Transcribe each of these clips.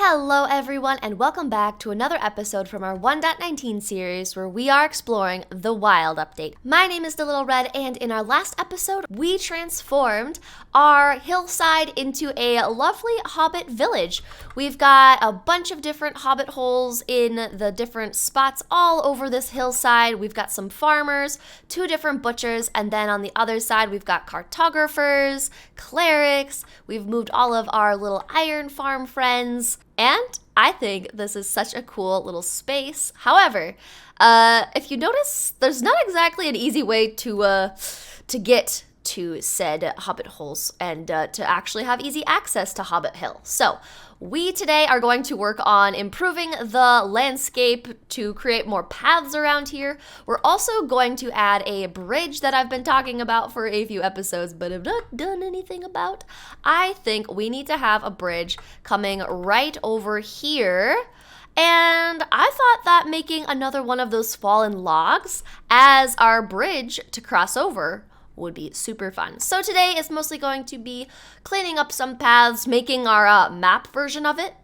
Hello everyone and welcome back to another episode from our 1.19 series where we are exploring the wild update. My name is dalilred and in our last episode we transformed our hillside into a lovely hobbit village. We've got a bunch of different hobbit holes in the different spots all over this hillside. We've got some farmers, 2 different butchers, and then on the other side we've got cartographers, clerics. We've moved all of our little iron farm friends. And I think this is such a cool little space. However, if you notice, there's not exactly an easy way to get to said hobbit holes and to actually have easy access to Hobbit Hill. So we today are going to work on improving the landscape to create more paths around here. We're also going to add a bridge that I've been talking about for a few episodes but have not done anything about. I think we need to have a bridge coming right over here. And I thought that making another one of those fallen logs as our bridge to cross over would be super fun. So today is mostly going to be cleaning up some paths, making our map version of it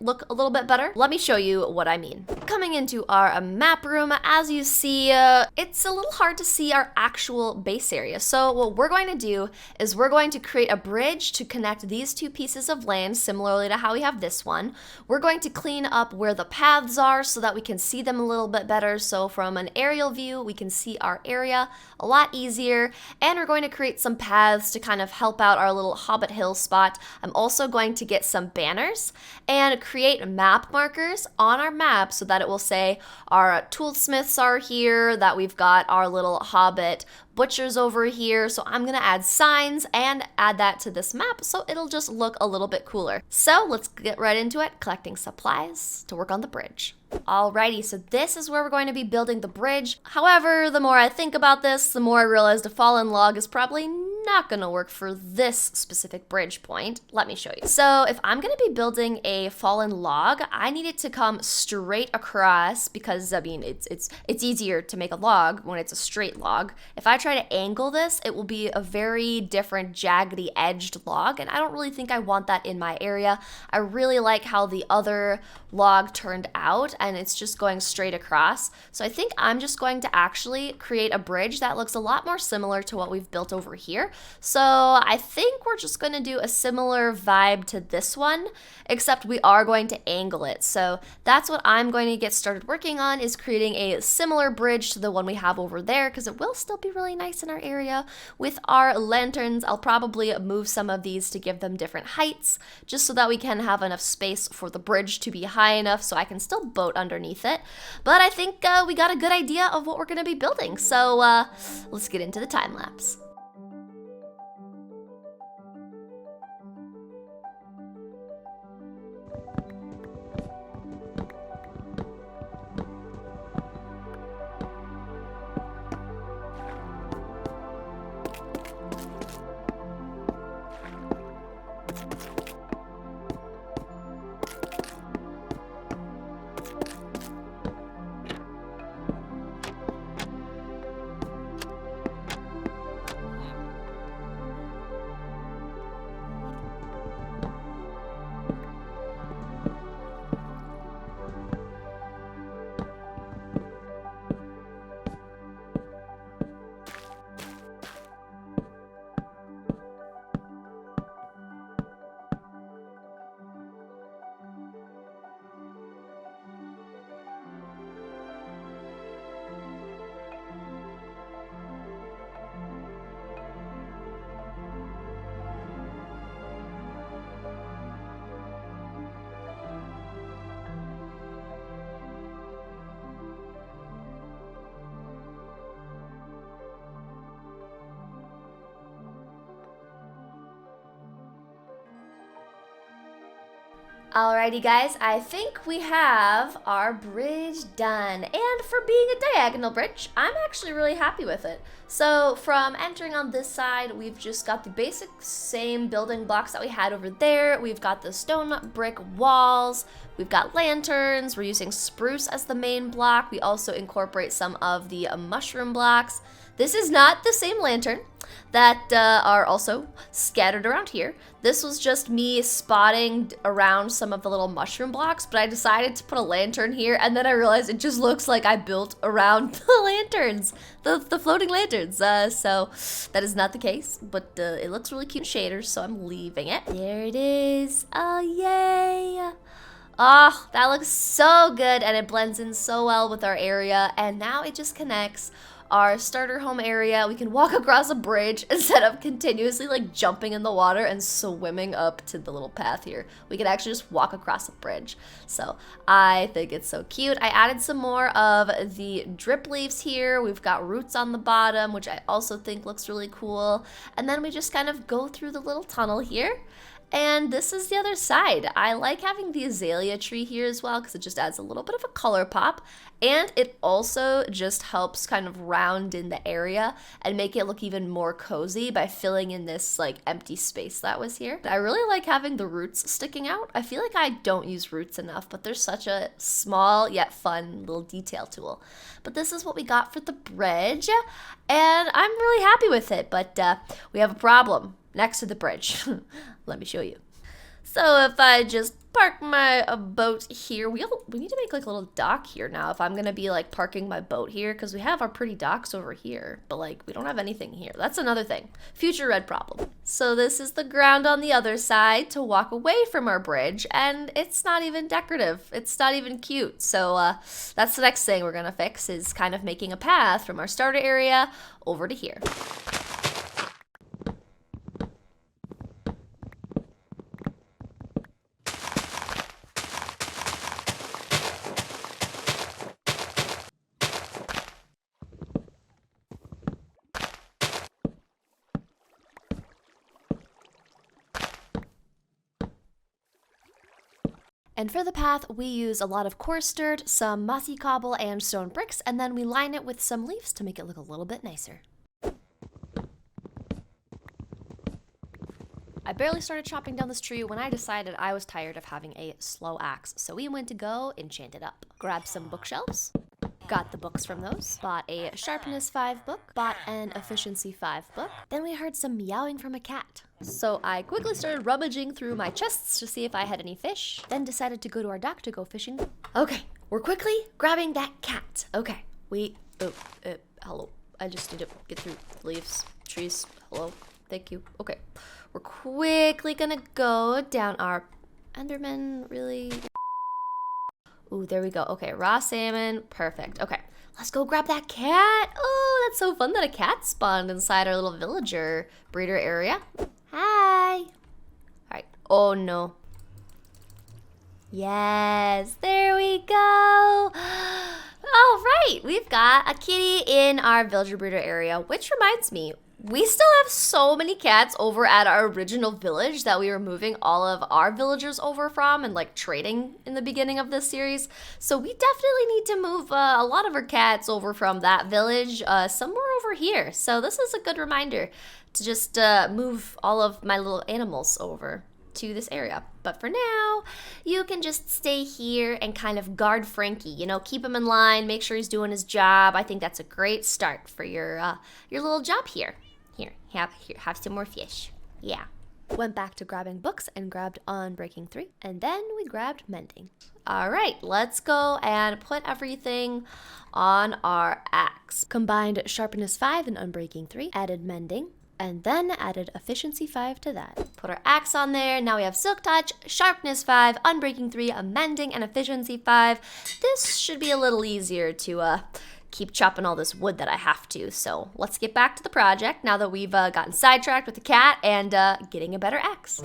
look a little bit better. Let me show you what I mean. Coming into our map room, as you see, it's a little hard to see our actual base area. So what we're going to do is we're going to create a bridge to connect these 2 pieces of land, similarly to how we have this one. We're going to clean up where the paths are so that we can see them a little bit better. So from an aerial view, we can see our area a lot easier. And we're going to create some paths to kind of help out our little Hobbit Hill spot. I'm also going to get some banners and create map markers on our map so that it will say our toolsmiths are here, that we've got our little hobbit butchers over here. So I'm gonna add signs and add that to this map so it'll just look a little bit cooler. So let's get right into it, collecting supplies to work on the bridge. Alrighty, so this is where we're going to be building the bridge. However, the more I think about this, the more I realize a fallen log is probably not gonna work for this specific bridge point. Let me show you. So if I'm gonna be building a fallen log, I need it to come straight across because I mean it's easier to make a log when it's a straight log. If I try to angle this, it will be a very different jaggedy edged log, and I don't really think I want that in my area. I really like how the other log turned out and it's just going straight across. So I think I'm just going to actually create a bridge that looks a lot more similar to what we've built over here. So I think we're just going to do a similar vibe to this one, except we are going to angle it. So that's what I'm going to get started working on, is creating a similar bridge to the one we have over there, because it will still be really nice in our area. With our lanterns, I'll probably move some of these to give them different heights, just so that we can have enough space for the bridge to be high enough so I can still boat underneath it. But I think we got a good idea of what we're going to be building. So let's get into the time lapse. Alrighty guys, I think we have our bridge done. And for being a diagonal bridge, I'm actually really happy with it. So from entering on this side, we've just got the basic same building blocks that we had over there. We've got the stone brick walls, we've got lanterns, we're using spruce as the main block. We also incorporate some of the mushroom blocks. This is not the same lantern. that are also scattered around here. This was just me spotting around some of the little mushroom blocks, but I decided to put a lantern here, and then I realized it just looks like I built around the lanterns, the floating lanterns. So that is not the case, but it looks really cute shaders, so I'm leaving it. There it is. Oh, yay. Oh, that looks so good, and it blends in so well with our area, and now it just connects our starter home area. We can walk across a bridge instead of continuously like jumping in the water and swimming up to the little path here. We can actually just walk across a bridge. So I think it's so cute. I added some more of the drip leaves here. We've got roots on the bottom, which I also think looks really cool. And then we just kind of go through the little tunnel here. And this is the other side. I like having the azalea tree here as well because it just adds a little bit of a color pop. And it also just helps kind of round in the area and make it look even more cozy by filling in this like empty space that was here. I really like having the roots sticking out. I feel like I don't use roots enough, but they're such a small yet fun little detail tool. But this is what we got for the bridge, and I'm really happy with it, but we have a problem next to the bridge. Let me show you. So if I just park my boat here, we need to make like a little dock here now if I'm gonna be like parking my boat here, because we have our pretty docks over here, but like we don't have anything here. That's another thing. Future red problem. So this is the ground on the other side to walk away from our bridge, and it's not even decorative. It's not even cute. So that's the next thing we're gonna fix, is kind of making a path from our starter area over to here. And for the path, we use a lot of coarse dirt, some mossy cobble, and stone bricks, and then we line it with some leaves to make it look a little bit nicer. I barely started chopping down this tree when I decided I was tired of having a slow axe, so we went to go enchant it up. Grabbed some bookshelves, got the books from those, bought a sharpness 5 book, bought an efficiency 5 book, then we heard some meowing from a cat. So I quickly started rummaging through my chests to see if I had any fish, then decided to go to our dock to go fishing. Okay, we're quickly grabbing that cat. Okay, hello. I just need to get through leaves, trees, hello, thank you. Okay, we're quickly gonna go down our Enderman, really? Ooh, there we go. Okay, raw salmon, perfect. Okay, let's go grab that cat. Oh, that's so fun that a cat spawned inside our little villager breeder area. Hi. All right. Oh no. Yes, there we go. All right, we've got a kitty in our villager breeder area, which reminds me, we still have so many cats over at our original village that we were moving all of our villagers over from and like trading in the beginning of this series. So we definitely need to move a lot of our cats over from that village somewhere over here. So this is a good reminder to just move all of my little animals over to this area. But for now, you can just stay here and kind of guard Frankie, you know, keep him in line, make sure he's doing his job. I think that's a great start for your little job here. Here, have some more fish. Yeah. Went back to grabbing books and grabbed Unbreaking 3, and then we grabbed Mending. All right, let's go and put everything on our axe. Combined Sharpness 5 and Unbreaking 3, added Mending, and then added Efficiency 5 to that. Put our axe on there. Now we have Silk Touch, Sharpness 5, Unbreaking 3, a Mending, and Efficiency 5. This should be a little easier to keep chopping all this wood that I have to. So let's get back to the project now that we've gotten sidetracked with the cat and getting a better axe.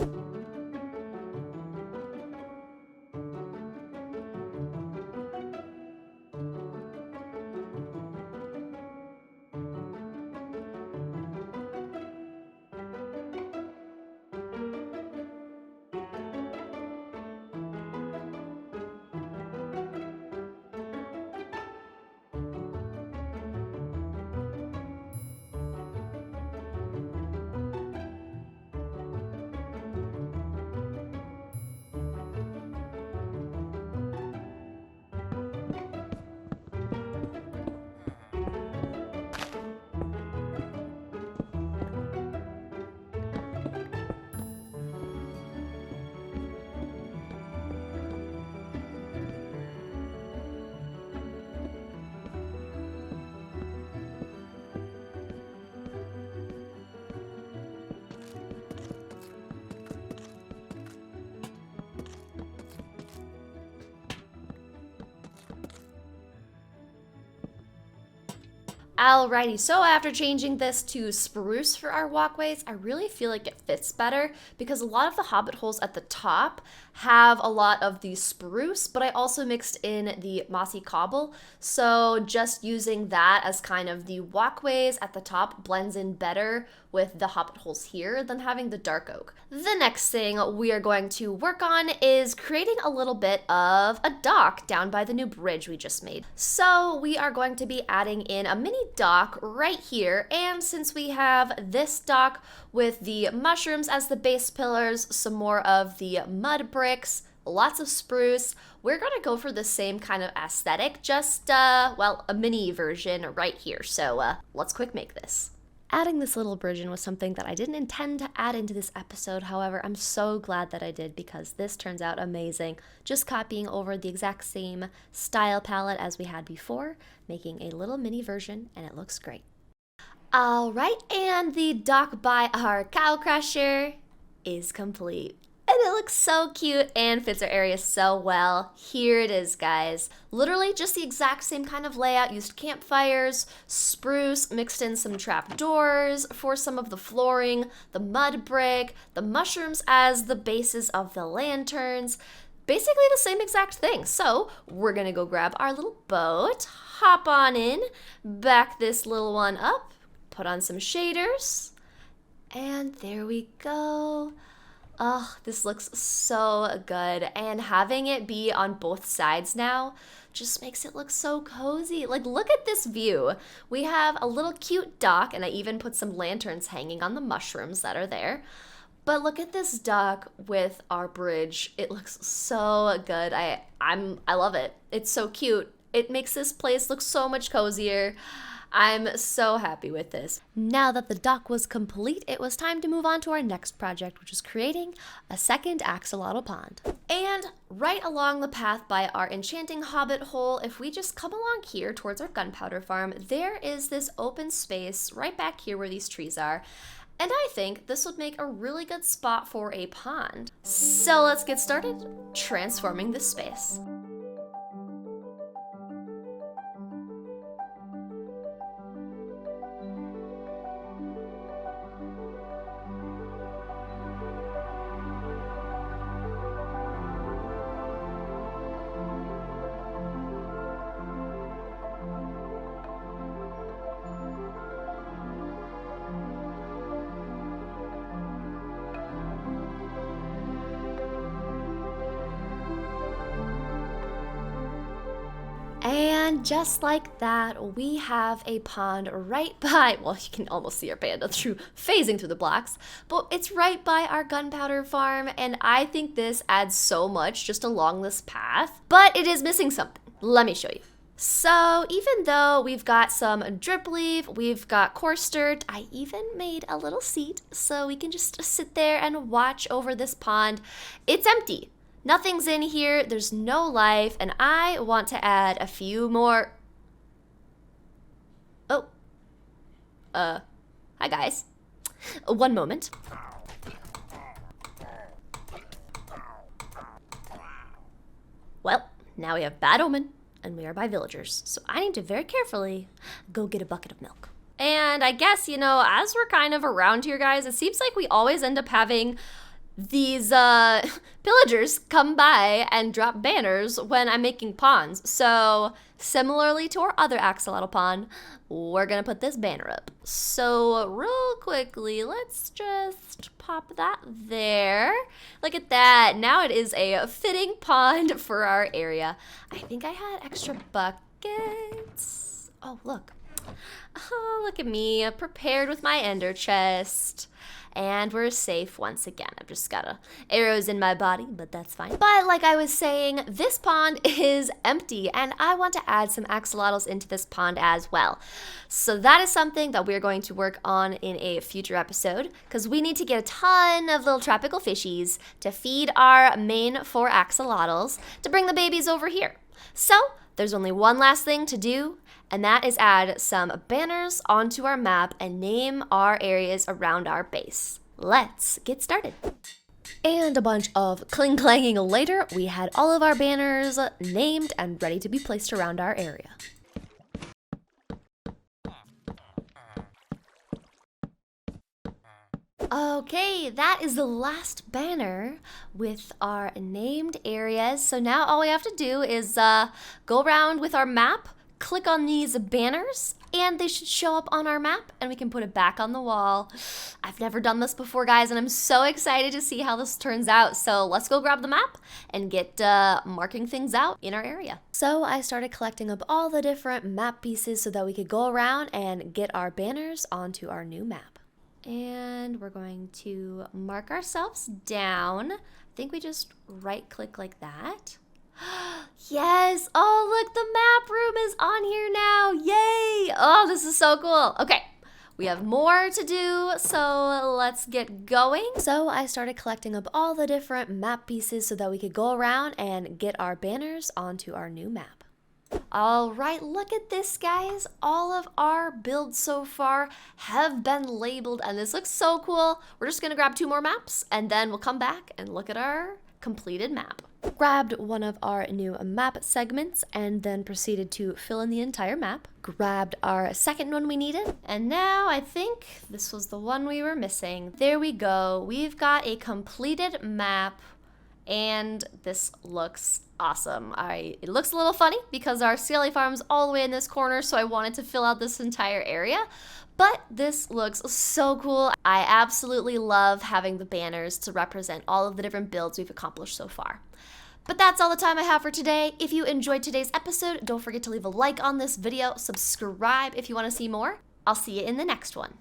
Alrighty, so after changing this to spruce for our walkways, I really feel like it fits better because a lot of the hobbit holes at the top have a lot of the spruce, but I also mixed in the mossy cobble. So just using that as kind of the walkways at the top blends in better with the hobbit holes here than having the dark oak. The next thing we are going to work on is creating a little bit of a dock down by the new bridge we just made. So we are going to be adding in a mini dock right here, and since we have this dock with the mushrooms as the base pillars, some more of the mud bricks, lots of spruce, we're gonna go for the same kind of aesthetic, just, well, a mini version right here. So let's quick make this. Adding this little bridge in was something that I didn't intend to add into this episode. However, I'm so glad that I did because this turns out amazing. Just copying over the exact same style palette as we had before, making a little mini version, and it looks great. All right, and the dock by our cow crusher is complete. And it looks so cute and fits our area so well. Here it is, guys. Literally just the exact same kind of layout. Used campfires, spruce, mixed in some trap doors for some of the flooring, the mud brick, the mushrooms as the bases of the lanterns. Basically the same exact thing. So we're gonna go grab our little boat, hop on in, back this little one up, put on some shaders, and there we go. Oh, this looks so good, and having it be on both sides now just makes it look so cozy. Like, look at this view. We have a little cute dock, and I even put some lanterns hanging on the mushrooms that are there. But look at this dock with our bridge. It looks so good. I love it. It's so cute. It makes this place look so much cozier. I'm so happy with this. Now that the dock was complete, it was time to move on to our next project, which is creating a second axolotl pond. And right along the path by our enchanting hobbit hole, if we just come along here towards our gunpowder farm, there is this open space right back here where these trees are. And I think this would make a really good spot for a pond. So let's get started transforming this space. And just like that, we have a pond right by, well, you can almost see our panda phasing through the blocks, but it's right by our gunpowder farm, and I think this adds so much just along this path, but it is missing something. Let me show you. So even though we've got some drip leaf, we've got coarse dirt, I even made a little seat so we can just sit there and watch over this pond. It's empty. Nothing's in here, there's no life, and I want to add a few more... Oh. Hi guys. One moment. Well, now we have bad omen, and we are by villagers, so I need to very carefully go get a bucket of milk. And I guess, you know, as we're kind of around here, guys, it seems like we always end up having these pillagers come by and drop banners when I'm making ponds. So similarly to our other axolotl pond, we're gonna put this banner up. So real quickly, let's just pop that there. Look at that. Now it is a fitting pond for our area. I think I had extra buckets. Oh, look. Oh, look at me, prepared with my ender chest. And we're safe once again. I've just got arrows in my body, but that's fine. But like I was saying, this pond is empty, and I want to add some axolotls into this pond as well. So that is something that we're going to work on in a future episode, because we need to get a ton of little tropical fishies to feed our main 4 axolotls to bring the babies over here. So there's only one last thing to do, and that is add some banners onto our map and name our areas around our base. Let's get started. And a bunch of cling-clanging later, we had all of our banners named and ready to be placed around our area. Okay, that is the last banner with our named areas. So now all we have to do is go around with our map, click on these banners, and they should show up on our map and we can put it back on the wall. I've never done this before, guys, and I'm so excited to see how this turns out. So let's go grab the map and get marking things out in our area. So I started collecting up all the different map pieces so that we could go around and get our banners onto our new map. And we're going to mark ourselves down. I think we just right click like that. Yes! Oh, look, the map room is on here now. Yay! Oh, this is so cool. Okay, we have more to do, so let's get going. So I started collecting up all the different map pieces so that we could go around and get our banners onto our new map. All right, look at this, guys. All of our builds so far have been labeled, and this looks so cool. We're just gonna grab 2 more maps, and then we'll come back and look at our completed map. Grabbed one of our new map segments and then proceeded to fill in the entire map. Grabbed our second one we needed, and now I think this was the one we were missing. There we go. We've got a completed map, and this looks awesome. It looks a little funny because our Scaly Farm's all the way in this corner, so I wanted to fill out this entire area. But this looks so cool. I absolutely love having the banners to represent all of the different builds we've accomplished so far. But that's all the time I have for today. If you enjoyed today's episode, don't forget to leave a like on this video, subscribe if you want to see more. I'll see you in the next one.